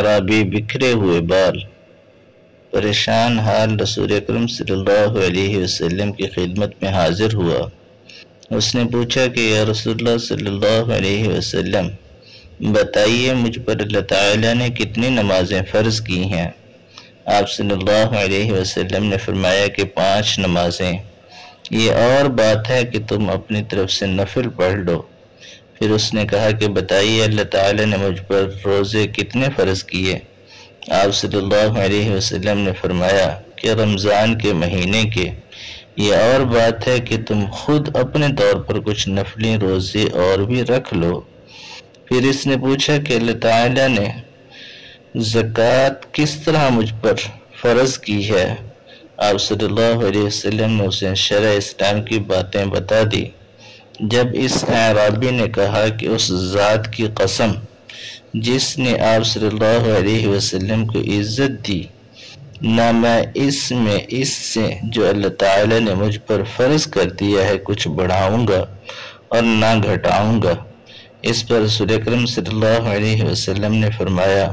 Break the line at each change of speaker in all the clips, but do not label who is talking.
اعرابی بکھرے ہوئے بال پریشان حال رسول اکرم صلی اللہ علیہ وسلم کی خدمت میں حاضر ہوا۔ اس نے پوچھا کہ یا رسول اللہ صلی اللہ علیہ وسلم، بتائیے مجھ پر اللہ تعالیٰ نے کتنی نمازیں فرض کی ہیں؟ آپ صلی اللہ علیہ وسلم نے فرمایا کہ 5 نمازیں، یہ اور بات ہے کہ تم اپنی طرف سے نفل پڑھ لو۔ پھر اس نے کہا کہ بتائیے اللہ تعالیٰ نے مجھ پر روزے کتنے فرض کیے؟ آپ صلی اللہ علیہ وسلم نے فرمایا کہ رمضان کے مہینے کے، یہ اور بات ہے کہ تم خود اپنے طور پر کچھ نفلی روزے اور بھی رکھ لو۔ پھر اس نے پوچھا کہ اللہ تعالیٰ نے زکوٰۃ کس طرح مجھ پر فرض کی ہے؟ آپ صلی اللہ علیہ وسلم نے اسے شرع اسلام کی باتیں بتا دی۔ جب اس اعرابی نے کہا کہ اس ذات کی قسم جس نے آپ صلی اللہ علیہ وسلم کو عزت دی، نہ میں اس سے جو اللہ تعالیٰ نے مجھ پر فرض کر دیا ہے کچھ بڑھاؤں گا اور نہ گھٹاؤں گا، اس پر رسول اکرم صلی اللہ علیہ وسلم نے فرمایا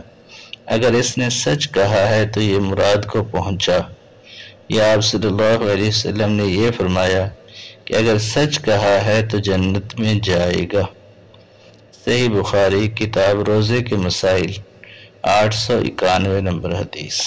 اگر اس نے سچ کہا ہے تو یہ مراد کو پہنچا۔ یا آپ صلی اللہ علیہ وسلم نے یہ فرمایا کہ اگر سچ کہا ہے تو جنت میں جائے گا۔ صحیح بخاری کتاب روزے کے مسائل 891 نمبر حدیث۔